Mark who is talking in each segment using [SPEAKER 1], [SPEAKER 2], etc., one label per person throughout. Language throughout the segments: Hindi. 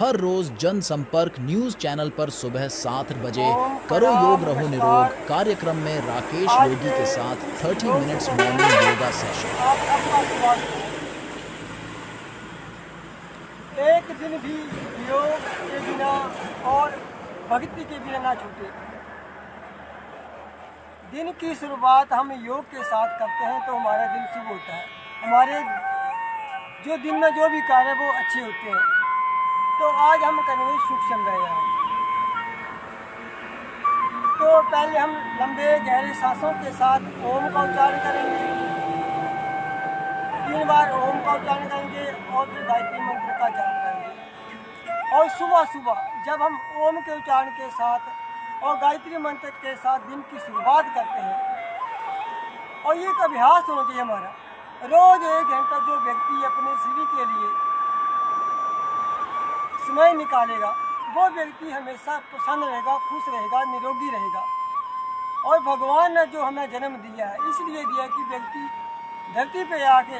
[SPEAKER 1] हर रोज जनसंपर्क न्यूज चैनल पर सुबह 7 बजे करो योग रहो निरोग कार्यक्रम में राकेश
[SPEAKER 2] आज
[SPEAKER 1] योगी
[SPEAKER 2] के
[SPEAKER 1] के साथ
[SPEAKER 2] इस
[SPEAKER 1] 30
[SPEAKER 2] योग
[SPEAKER 1] मिनट्स
[SPEAKER 2] समय में
[SPEAKER 1] मॉर्निंग योगा सेशन।
[SPEAKER 2] आप अपना स्वास्थ्य एक दिन भी योग के बिना और भक्ति के बिना ना छूटे। दिन की शुरुआत हम योग के साथ करते हैं तो हमारा दिन शुभ होता है। हमारे जो दिन में जो भी कार्य वो अच्छे होते हैं। तो आज हम करेंगे सूक्ष्म व्यायाम। तो पहले हम लंबे गहरे सांसों के साथ ओम का उच्चारण करेंगे। 3 बार ओम का उच्चारण करेंगे और फिर गायत्री मंत्र का जाप करेंगे। और सुबह सुबह जब हम ओम के उच्चारण के साथ और गायत्री मंत्र के साथ दिन की शुरुआत करते हैं, और ये एक अभ्यास होना चाहिए हमारा। रोज 1 घंटा जो व्यक्ति अपने शरीर के लिए समय निकालेगा वो व्यक्ति हमेशा प्रसन्न रहेगा, खुश रहेगा, निरोगी रहेगा। और भगवान ने जो हमें जन्म दिया है इसलिए दिया कि व्यक्ति धरती पे आके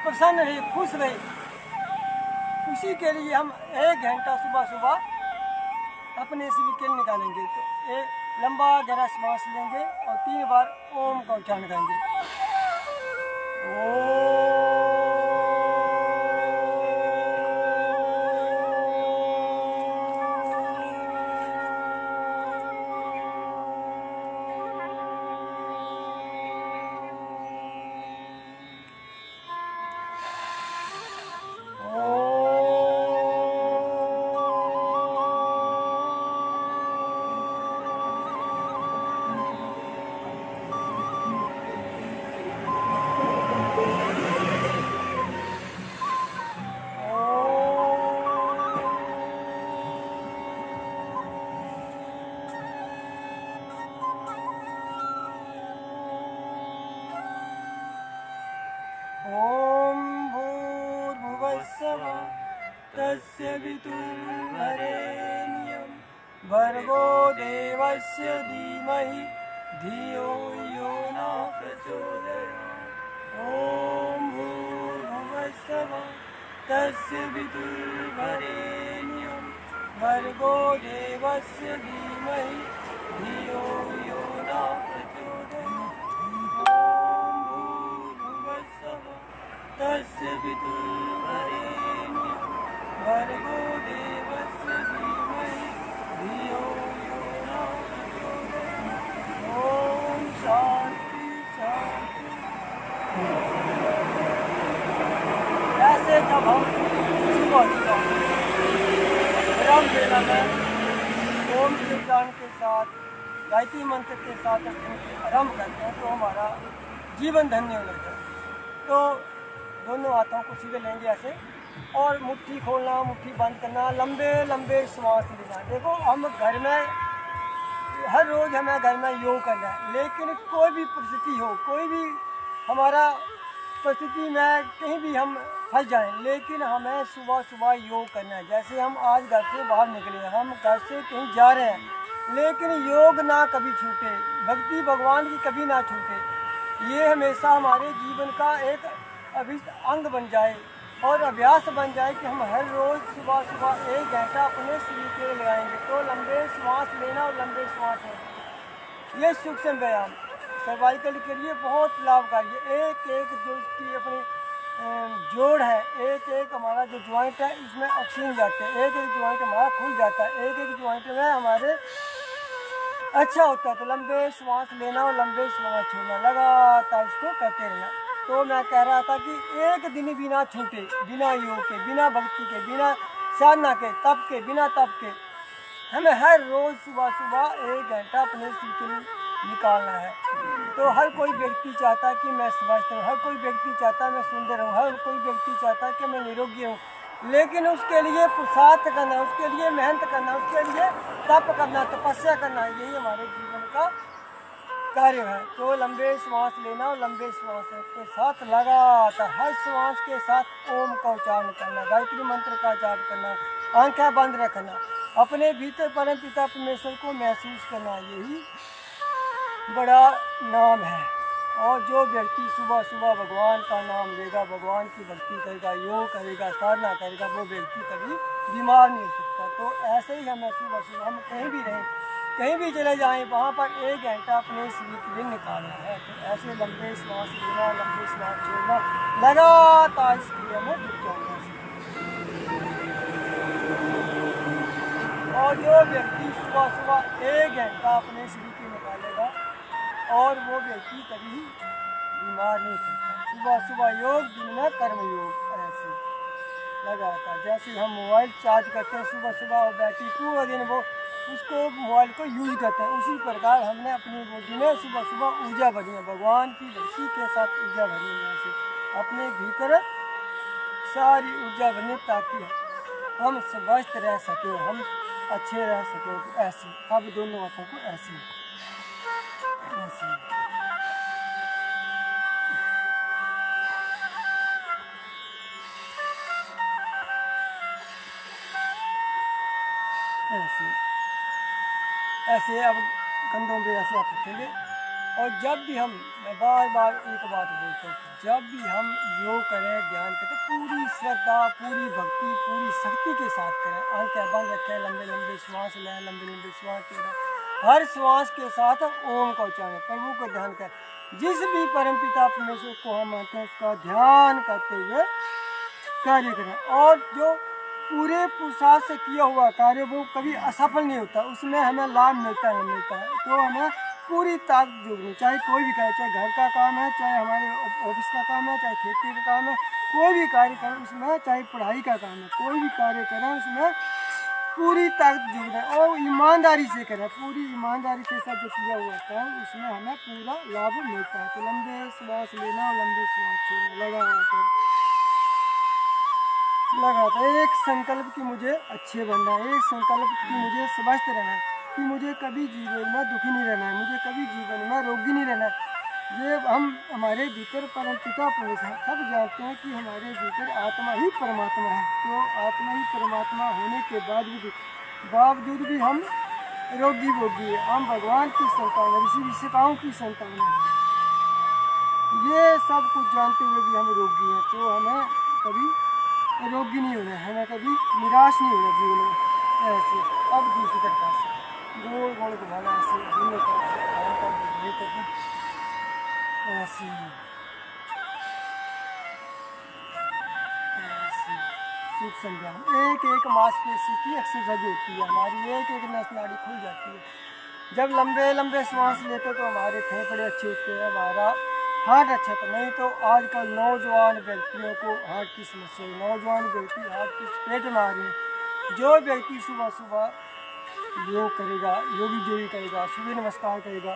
[SPEAKER 2] प्रसन्न रहे, खुश रहे। उसी के लिए हम 1 घंटा सुबह सुबह अपने शरीर के लिए निकालेंगे। तो एक लंबा गहरा श्वास लेंगे और 3 बार ओम का उच्चारण करेंगे। ओम भूर्भुवस्सुः तस्य वितुर्वरेण्यं भर्गो देवस्य धीमहि धियो यो न प्रचोदयात्। ओम भूर्भुवस्सुः तस्य वितुर्वरेण्यं भर्गो देवस्य धीमहि धियो यो न प्रचोदयात्। ओम भूर्भुवस्सुः तस्य वितुर्वरेण्यं भर्गो देवस्य धीमहि धियो यो न प्रचोदयात्। ओम शांति शांति। ऐसे जब हम सुबह सुबह विराम वेला में ओम के उच्चारण के साथ गायत्री मंत्र के साथ आरंभ करते हैं तो हमारा जीवन धन्य हो जाता है। तो दोनों हाथों को सीधे लेंगे ऐसे और मुट्ठी खोलना, मुट्ठी बंद करना, लंबे लंबे श्वास लेना। देखो हम घर में हर रोज़ हमें घर में योग करना है, लेकिन कोई भी परिस्थिति हो, कोई भी हमारा परिस्थिति में कहीं भी हम फंस जाएं, लेकिन हमें सुबह सुबह योग करना है। जैसे हम आज घर से बाहर निकले, हम घर से कहीं जा रहे हैं, लेकिन योग ना कभी छूटे, भक्ति भगवान की कभी ना छूटे। ये हमेशा हमारे जीवन का एक अभिष्ट अंग बन जाए और अभ्यास बन जाए कि हम हर रोज़ सुबह सुबह 1 घंटा अपने शरीर के लिए लगाएंगे। तो लंबे श्वास लेना और लंबे श्वास लेना, ये सूक्ष्म व्यायाम सर्वाइकल के लिए बहुत लाभकारी है। एक एक जो इसकी अपनी जोड़ है, एक एक हमारा जो ज्वाइंट है इसमें ऑक्सीजन जाते हैं, एक एक ज्वाइंट हमारा खुल जाता है, एक एक ज्वाइंट में हमारे अच्छा होता है। तो लंबे श्वास लेना और लंबे श्वास छोड़ना, लगातार इसको करते रहना। तो मैं कह रहा था कि एक दिन भी ना छूटे, बिना योग के, बिना भक्ति के, बिना साधना के, तप के, बिना तप के हमें हर रोज़ सुबह सुबह 1 घंटा अपने शरीर के लिए निकालना है। तो हर कोई व्यक्ति चाहता है कि मैं स्वस्थ हूँ, हर कोई व्यक्ति चाहता है मैं सुंदर हूँ, हर कोई व्यक्ति चाहता है कि मैं निरोगी हूँ, लेकिन उसके लिए पुरुषार्थ करना, उसके लिए मेहनत करना, उसके लिए तप करना, तपस्या करना, यही हमारे जीवन का कार्य है। तो लंबे श्वास लेना और लंबे श्वास के साथ लगातार हर श्वास के साथ ओम का उच्चारण करना, गायत्री मंत्र का जाप करना, आंखें बंद रखना, अपने भीतर परम पिता परमेश्वर को महसूस करना, यही बड़ा नाम है। और जो व्यक्ति सुबह सुबह भगवान का नाम लेगा, भगवान की भक्ति करेगा, योग करेगा, साधना करेगा, वो व्यक्ति कभी बीमार नहीं हो सकता। तो ऐसे ही हमें सुबह सुबह हम कहीं भी रहें, कहीं भी चले जाएं, वहाँ पर 1 घंटा अपने शरीर के लिए निकालना है। तो ऐसे लंबे श्वास लेना, लंबे श्वास छोड़ना, लगातार इस क्रिया में जुट जाना है। और जो व्यक्ति सुबह सुबह 1 घंटा अपने शरीर के निकालेगा और वो व्यक्ति कभी बीमार नहीं होता। सुबह सुबह योग, दिन में कर्म योग, ऐसे लगातार। जैसे हम मोबाइल चार्ज करते हैं सुबह सुबह और बैटरी पूरा दिन वो उसको मोबाइल को यूज करते हैं, उसी प्रकार हमने अपनी बॉडी में सुबह सुबह ऊर्जा भरी है, भगवान की भक्ति के साथ ऊर्जा भरी है। ऐसे अपने भीतर सारी ऊर्जा भरनी ताकि हम स्वस्थ रह सकें, हम अच्छे रह सकें। ऐसे अब दोनों हाथों को ऐसे ऐसे ऐसे ऐसे अब कंधों पे ऐसे आप रखेंगे। और जब भी हम, मैं बार बार एक बात बोलता हूँ, जब भी हम योग करें, ध्यान करें, पूरी श्रद्धा, पूरी भक्ति, पूरी शक्ति के साथ करें। आंखें बंद रखें, लंबे लंबे श्वास लें, लंबे लंबे श्वास लें। हर श्वास के साथ ओम का उच्चारण, प्रभु को ध्यान करें। जिस भी परमपिता परमेश्वर को हम मानते हैं उसका ध्यान करते हुए कार्य करें। और जो पूरे पुरुषार्थ से किया हुआ कार्य वो कभी असफल नहीं होता, उसमें हमें लाभ मिलता है। तो हमें पूरी ताकत जोड़नी, चाहे कोई भी कार्य, चाहे घर का काम है, चाहे हमारे ऑफिस का काम है, चाहे खेती का काम है, कोई भी कार्य करें उसमें, चाहे पढ़ाई का काम है, कोई भी कार्य करें उसमें पूरी ताकत जोड़ें और ईमानदारी से करें। पूरी ईमानदारी के साथ जो किया हुआ काम उसमें हमें पूरा लाभ मिलता है। तो लंबे श्वास लेना और लंबे श्वास छोड़ना, लगातार एक संकल्प कि मुझे अच्छे बनना है, एक संकल्प कि मुझे स्वस्थ रहना है, कि मुझे कभी जीवन में दुखी नहीं रहना है, मुझे कभी जीवन में रोगी नहीं रहना है। ये हम हमारे भीतर परमपिता परमेश्वर सब जानते हैं कि हमारे भीतर आत्मा ही परमात्मा है। तो आत्मा ही परमात्मा होने के बावजूद भी हम रोगी भोगी है, हम भगवान की संतान है, ऋषि ऋषिकाओं की संतान है। ये सब कुछ जानते हुए भी हम रोगी हैं। तो हमें कभी रोगी नहीं होना है, हमें कभी निराश नहीं होना जीवन में। ऐसे अब दूसरी तरफ से गोल गोल घुमाना, ऐसे दोनों तरफ से ऐसे ऐसे सुख संज्ञा। एक एक मांसपेशी की एक्सरसाइज होती है, हमारी एक एक नस नाड़ी खुल जाती है। जब लंबे लंबे श्वास लेते तो हमारे फेफड़े अच्छे होते हैं, हमारा हार्ट अच्छा था। नहीं तो आजकल नौजवान व्यक्तियों को हार्ट की समस्या है, नौजवान व्यक्ति हार्ट की चपेट में आ रहे हैं। जो व्यक्ति सुबह सुबह योग करेगा, योगी करेगा, सूर्य नमस्कार करेगा,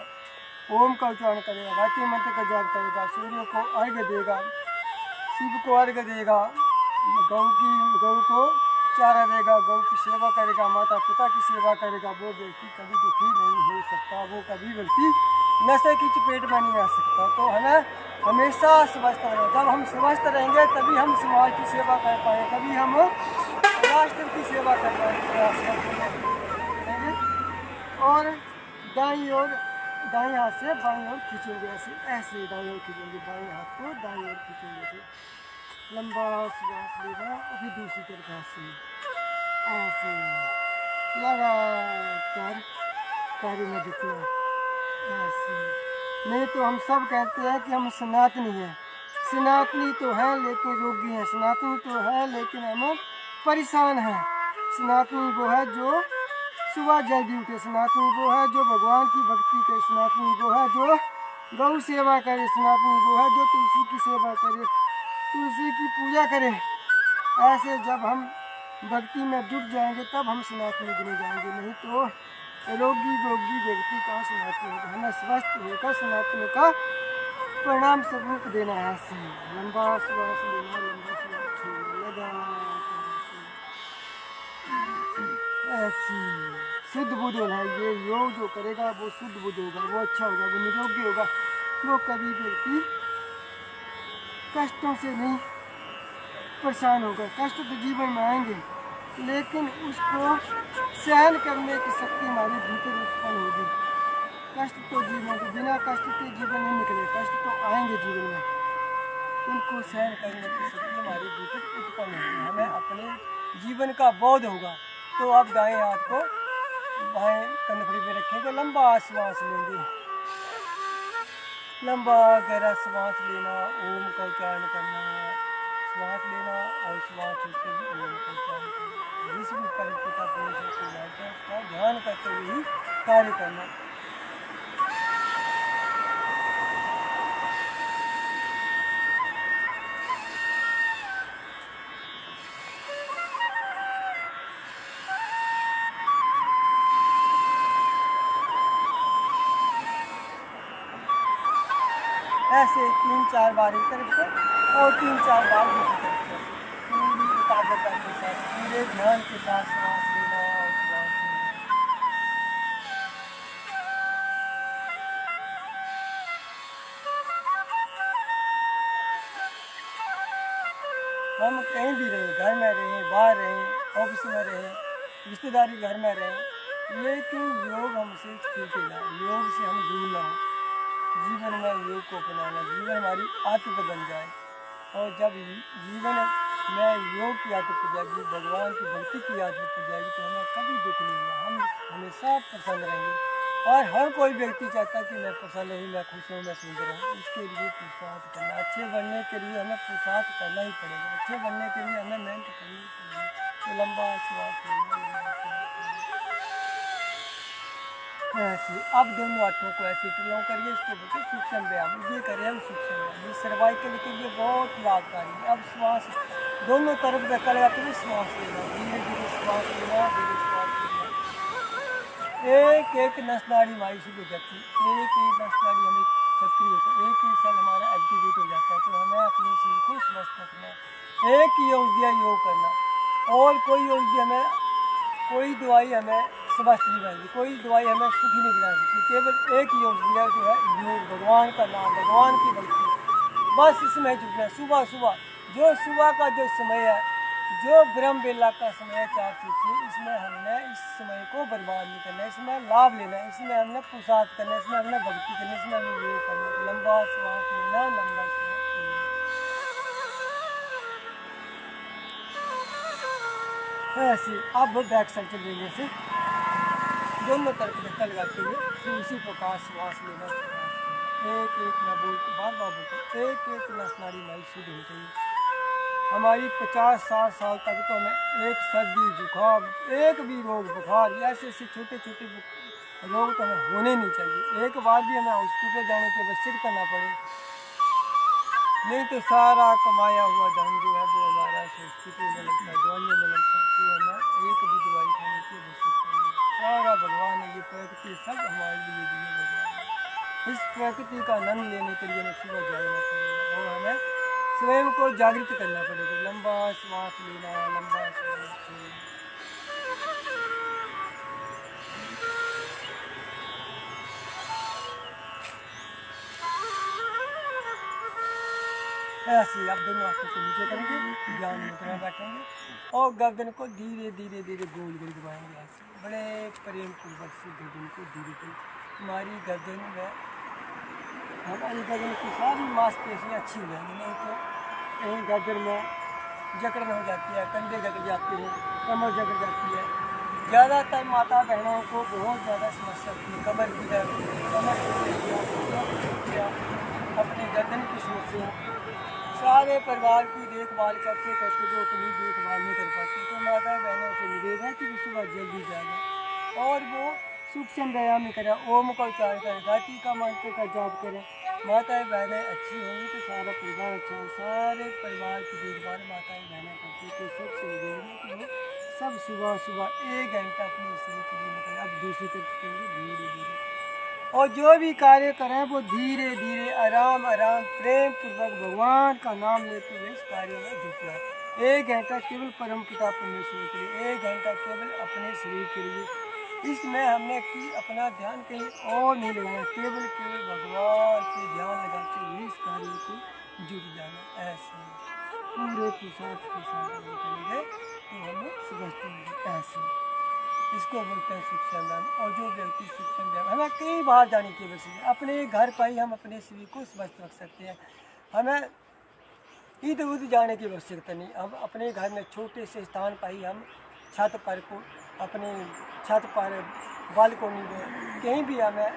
[SPEAKER 2] ओम का उच्चारण करेगा, गायत्री मंत्र का जाप करेगा, सूर्य को अर्घ्य देगा, शिव को अर्घ्य देगा, गौ को चारा देगा, गौ की सेवा करेगा, माता पिता की सेवा करेगा, वो व्यक्ति कभी दुखी नहीं हो सकता, वो कभी व्यक्ति नशे की चपेट में नहीं आ सकता। तो हमें हमेशा स्वस्थ रहना। जब हम स्वस्थ रहेंगे तभी हम समाज की सेवा कर पाएंगे, तभी हम राष्ट्र की सेवा कर पाएंगे। और दाईं ओर, दाईं हाथ से बाईं ओर खींचेंगे, ऐसे दाईं ओर खींचेंगे, बाईं हाथ को दाईं ओर खींचेंगे। लंबा श्वास लेना, अभी दूसरी तरफ ऐसे लगातार कार्य में जुटना। ऐसे नहीं तो हम सब कहते हैं कि हम सनातनी हैं, सनातनी तो है लेकिन रोगी हैं, सनातनी तो है लेकिन हम परेशान हैं। सनातनी वो है जो सुबह जल्दी उठे, सनातनी वो है जो भगवान की भक्ति करे, सनातनी वो है जो गौ सेवा करे, सनातनी वो है जो तुलसी की सेवा करे, तुलसी की पूजा करे। ऐसे जब हम भक्ति में जुट जाएंगे तब हम सनातनी बने जाएंगे, नहीं तो रोगी भोगी व्यक्ति कहाँ सनातन होगा। हमें स्वस्थ होकर सनातन का परिणाम स्वरूप देना है। ऐसे लंबा श्वास लेना, लंबा श्वास छोड़ना, लगातार ऐसे शुद्ध बुद्ध होना है। ये योग जो करेगा वो शुद्ध बुद्ध होगा, वो अच्छा होगा, वो निरोगी होगा, वो कभी व्यक्ति कष्टों से नहीं परेशान होगा। कष्ट तो जीवन में आएंगे लेकिन उसको सहन करने की शक्ति हमारे भीतर उत्पन्न होगी। कष्ट तो जीवन के बिना कष्ट के जीवन नहीं निकले, कष्ट तो आएंगे जीवन में, उनको सहन करने की शक्ति हमारे भीतर उत्पन्न होगी। हमें अपने जीवन का बोध होगा। तो आप दाएं हाथ को बाएं कनपड़ी पे रखेंगे, लंबा श्वास लेंगे, लंबा गहरा श्वास लेना, ओम का उच्चारण करना है, श्वास लेना और श्वास छोड़कर भी ओम का उच्चारण करना। जिस भी परमपिता परमेश्वर को जानते हैं उसका ध्यान करते हुए ही कार्य करना। ऐसे 3-4 बार एक तरफ से और 3-4 बार दूसरी तरफ से, पूरी एकाग्रता के साथ, पूरे ध्यान के साथ श्वास लेना और श्वास छोड़ना। हम कहीं भी रहें, घर में रहें, बाहर रहें, ऑफिस में रहें, रिश्तेदारी घर में रहें, लेकिन योग हमसे छूटे ना, योग से हम दूर ना हो। जीवन में योग को अपनाना, जीवन हमारी आदत बन जाए। और जब जीवन में योग की आदत हो जाएगी, भगवान की भक्ति की आदत हो जाएगी, तो हमें कभी दुख नहीं होगा, हम हमेशा प्रसन्न रहेंगे। और हर कोई व्यक्ति चाहता है कि मैं प्रसन्न हूँ, मैं खुश हूँ, मैं सुंदर हूँ। उसके लिए पुरुषार्थ करना, अच्छे बनने के लिए हमें पुरुषार्थ करना ही पड़ेगा, अच्छे बनने के लिए हमें मेहनत करनी पड़ेगी। तो लंबा श्वास लेना, ऐसे अब दोनों हाथों को ऐसे टुकड़ों करिए, इसको बोलते हैं सूक्ष्म व्यायाम। ये करें हम सूक्ष्म व्यायाम, ये सर्वाइकल के लिए बहुत लाभकारी है। अब श्वास दोनों तरफ का लगाते हुए श्वास लेना, धीरे धीरे श्वास लेना, धीरे श्वास लेना। एक एक नस नाड़ी हमारी शुद्ध हो जाती है, एक एक नस नाड़ी हमें सक्रिय होता है, एक एक सेल हमारा एक्टिवेट हो जाता है। तो हमें अपने शरीर को स्वस्थ रखना, एक ही औषधि योग करना, और कोई औषधि हमें, कोई दवाई हमें स्वस्थ नहीं बनाएगी, कोई दवाई हमें सुखी नहीं बना सकती। केवल एक ही औषधि है, जो है योग, भगवान का नाम, भगवान की भक्ति। बस इसमें जुटना, सुबह सुबह, जो सुबह का जो समय है, जो ब्रह्म बेला का समय है 4 से 6, इसमें हमने इस समय को बर्बाद नहीं करना, इसमें लाभ लेना, इसमें हमने पुरुषार्थ करना, इसमें हमने भक्ति करना, इसमें हमें योग करना। लंबा श्वास लेना, लंबा श्वास लेना। ऐसे अब बैक साइड चल देंगे से दोनों तरफ धक्का लगाते हुए, फिर उसी प्रकार श्वास लेना, श्वास लेना। एक एक न बोल, बार बार बोलते, एक एक नस नाड़ी हमारी शुद्ध हो चाहिए। हमारी 50-60 साल तक तो हमें एक सर्दी, जुकाम, एक भी रोग, बुखार, ऐसे ऐसे छोटे छोटे रोग तो हमें होने नहीं चाहिए। एक बार भी हमें हॉस्पिटल जाने की आवश्यकता ना पड़े, नहीं तो सारा कमाया हुआ धन जो है वो हमारा हॉस्पिटल में लगता है, दवाइयों में लगता है। तो हमें एक भी दवाई खाने की आवश्यकता नहीं। सारा भगवान है, ये प्रकृति सब हमारे लिए दिए भगवान है। इस प्रकृति का आनंद लेने के लिए हमें सुबह जागना पड़ेगा और हमें स्वयं को जागृत करना पड़ेगा। लंबा श्वास लेना, लंबा श्वास छोड़ना। ऐसे आप दोनों हाथों को नीचे करेंगे, ध्यान मुद्रा में बैठेंगे और गर्दन को धीरे धीरे धीरे गोल गोल घुमाएंगे। ऐसे बड़े प्रेम पूर्वक से गर्दन को धीरे धीरे, हमारी गर्दन में, हमारी गर्दन की सारी मांसपेशियाँ अच्छी हो जाएंगी। नहीं तो कहीं गर्दन में जकड़न हो जाती है, कंधे जकड़ जाते हैं, कमर जकड़ जाती है। ज़्यादातर माता बहनों को बहुत ज़्यादा समस्या होती है, कमर की दर्द, कमर की समस्या, अपनी गर्दन की समस्या। सारे परिवार की देखभाल करते करते जो अपनी देखभाल नहीं कर पाती, तो माता बहनों से निवेदन है कि वो सुबह जल्दी जाएं और वो सूक्ष्म व्यायाम करें, ओम का उच्चारण करें, गायत्री का मंत्र का जाप करें। माताएं बहनें अच्छी होंगी तो सारा परिवार अच्छा हो। सारे परिवार की देखभाल माताएं बहनें करती, तो सबसे निवेदन है कि वो सब सुबह सुबह 1 घंटा अपने शरीर के लिए निकालें। अब दूसरी तरफ करेंगे धीरे धीरे, और जो भी कार्य करें वो धीरे धीरे, आराम आराम, प्रेम पूर्वक भगवान का नाम लेते हुए इस कार्य में जुट जाए। 1 घंटा केवल परमपिता परमेश्वर के लिए, 1 घंटा केवल अपने शरीर के लिए। इसमें हमने कि अपना ध्यान कहीं और नहीं लगाना, केवल केवल भगवान पे ध्यान लगाते हुए इस कार्य को जुट जाना। ऐसे पूरे पुरुषार्थ के साथ करेंगे तो हमें समझते हैं। ऐसे इसको बोलते हैं सूक्ष्म व्यायाम। और जो व्यक्ति सूक्ष्म व्यायाम, हमें कहीं बाहर जाने की आवश्यकता नहीं, अपने घर पर ही हम अपने शरीर को स्वस्थ रख सकते हैं। हमें इधर उधर जाने की आवश्यकता नहीं, हम अपने घर में छोटे से स्थान पर ही हम छत पर को अपने छत पर बालकोनी में कहीं भी हमें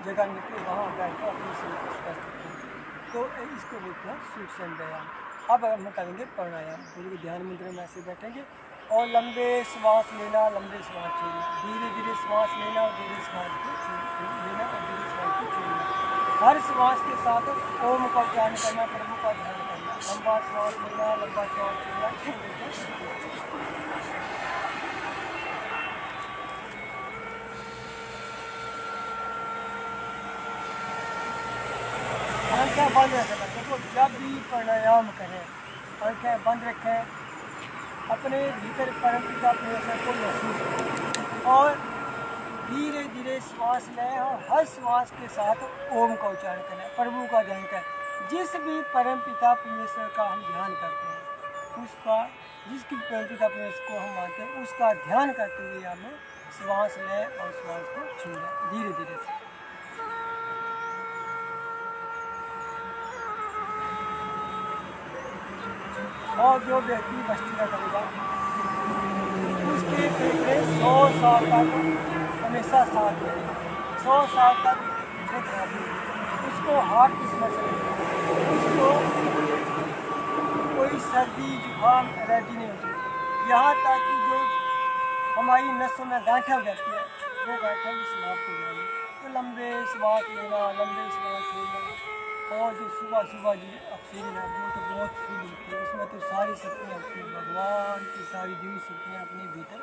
[SPEAKER 2] जगह मिलती वहाँ बैठ कर अपने शरीर को स्वस्थ रखें। तो इसको बोलते हैं सूक्ष्म व्यायाम। अब हम करेंगे प्राणायाम। पूरी ध्यान मुद्रा में ऐसे बैठेंगे और लंबे श्वास लेना, लंबे श्वास छोड़ना, धीरे धीरे श्वास लेना और धीरे श्वास को लेना और धीरे श्वास को छोड़ना। हर श्वास के साथ ओम का उच्चारण करना, प्रभु का ध्यान करना। लंबा श्वास लेना, लंबा श्वास छोड़ना। आंखें बंद रखें। देखो, जब भी प्राणायाम करें आंखें बंद रखें, अपने भीतर परमपिता परमेश्वर को महसूस करें और धीरे धीरे श्वास लें और हर श्वास के साथ ओम का उच्चारण करें, प्रभु का ध्यान करें। जिस भी परमपिता परमेश्वर का हम ध्यान करते हैं, उसका जिसकी परमपिता परमेश्वर को हम मानते हैं, उसका ध्यान करते हुए हमें श्वास लें और श्वास को छोड़ें धीरे धीरे से। और जो व्यक्ति भस्त्रिका करेगा उसके फेफड़े 100 साल तक हमेशा साथ रहेंगे, 100 साल तक खराब नहीं, उसको हार्ट की समस्या नहीं, उसको कोई सर्दी जुकाम एलर्जी नहीं होती। यहाँ तक कि जो हमारी नसों में गांठें हो जाती है वो गांठें भी समाप्त हो जाएंगी। तो लंबे श्वास लेना, लंबे श्वास छोड़ना। और जो सुबह सुबह जी ऑक्सीजन है वो तो बहुत फील होती है, उसमें तो सारी शक्तियाँ होती हैं, भगवान की सारी दिव्य शक्तियाँ अपने भीतर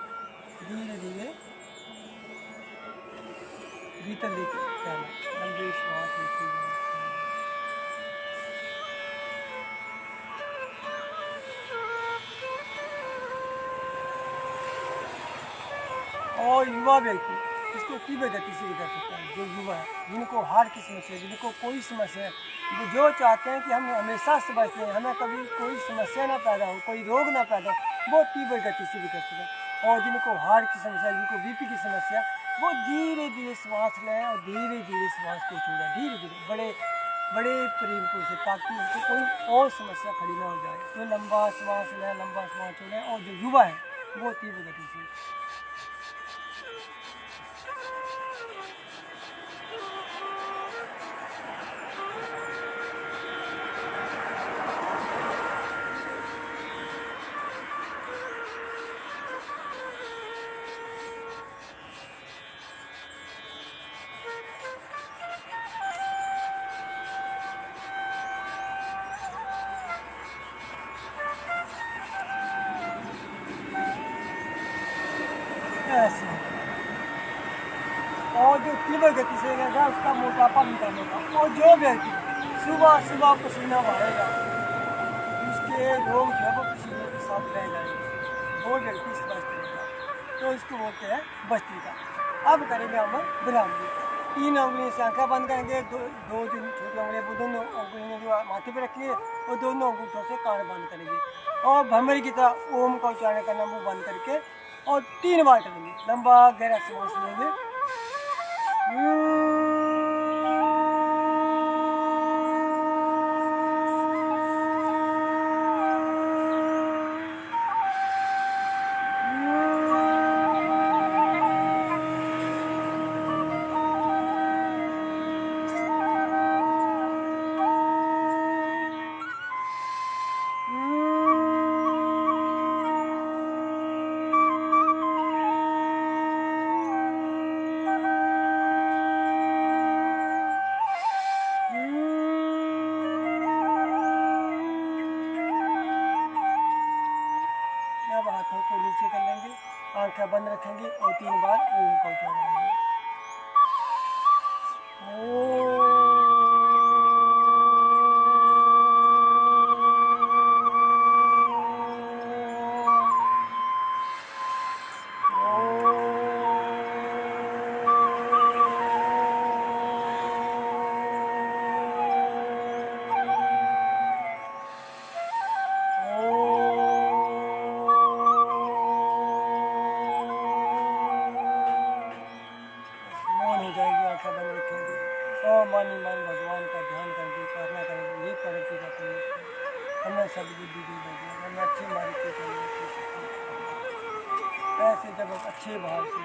[SPEAKER 2] धीरे धीरे भीतर लेके जाना। लंबे श्वास लेते जाना। और युवा व्यक्ति इसको तीव्र गति से भी कर सकते हैं। जो युवा है, जिनको हार्ट की समस्या है, जिनको कोई समस्या है, जो चाहते हैं कि हम हमेशा स्वस्थ रहें, हमें कभी कोई समस्या ना पैदा हो, कोई रोग ना पैदा हो, वो तीव्र गति से भी कर सकते हैं। और जिनको हार्ट की समस्या, जिनको बीपी की समस्या, वो धीरे धीरे श्वास लें और धीरे धीरे श्वास को छोड़ें, धीरे धीरे बड़े बड़े प्रेम को से, ताकि उनको कोई और समस्या खड़ी ना हो जाए। तो लंबा श्वास लें, लंबा श्वास छोड़ें। और जो युवा है वो तीव्र गति से। ऐसे और जो तीव्र गति से रहेगा उसका मोटापा भी कम होगा। और जो व्यक्ति सुबह सुबह पसीना बहाएगा उसके रोग जो है वो पसीने के साथ रह जाएंगे, वो व्यक्ति स्वस्थ रहेगा। तो इसको बोलते हैं भस्त्रिका। अब करेंगे हम ब्राह्मणी। 3 उंगलियों से आंखें बंद करेंगे, दो जो छोटी उंगलियाँ वो दोनों उंगलियों जो माथे पर रखिए और दोनों अंगूठों से कान बंद करेंगे और भ्रमरी की तरह ओम का उच्चारण करना मुँह बंद करके और 3 बार करेंगे। लंबा गहरा श्वास लेंगे। हाथों को नीचे कर लेंगे, आंखें बंद रखेंगे और 3 बार ओम का उच्चारण करेंगे। और मानी मान भगवान का ध्यान करके प्रार्थना करेंगे, ये प्रगति का पुण्य हमें सदबुद्धि दी भगवान, हमें अच्छी मार्ग पे चलने की शक्ति। ऐसे जब हम अच्छे भाव से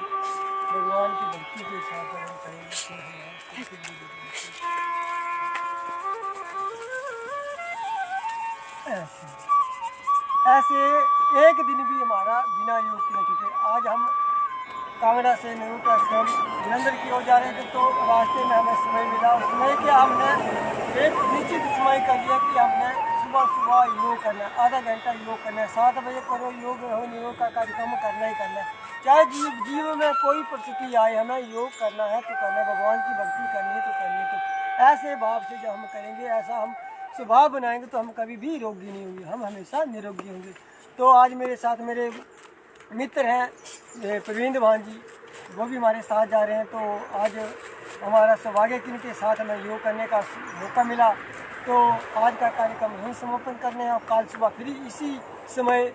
[SPEAKER 2] भगवान की भक्ति के साथ हम करेंगे तो हमारे सुख बुद्धि बढ़ेगी। ऐसे एक दिन भी हमारा बिना योग के नहीं छूटे। आज हम कांगड़ा से निरुट आश्रम जलंधर की ओर जा रहे थे, तो रास्ते में हमें समय मिला। उस समय के हमने एक निश्चित समय कर लिया कि हमने सुबह सुबह योग करना है, आधा घंटा योग करना है। 7 बजे करो योग रहो निरोग का कार्यक्रम करना ही करना है। चाहे जीवन में कोई परिस्थिति आए, हमें योग करना है तो करना है, भगवान की भक्ति करनी है तो करनी है। तो ऐसे भाव से जब हम करेंगे, ऐसा हम स्वभाव बनाएंगे तो हम कभी भी रोगी नहीं होंगे, हम हमेशा निरोगी होंगे। तो आज मेरे साथ मेरे मित्र हैं प्रवीण भान जी, वो भी हमारे साथ जा रहे हैं। तो आज हमारा सौभाग्य कि इनके साथ हमें योग करने का मौका मिला। तो आज का कार्यक्रम यहीं समापन करने हैं और कल सुबह फिर इसी समय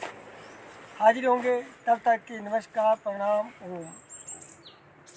[SPEAKER 2] हाजिर होंगे। तब तक की नमस्कार, प्रणाम, ओम।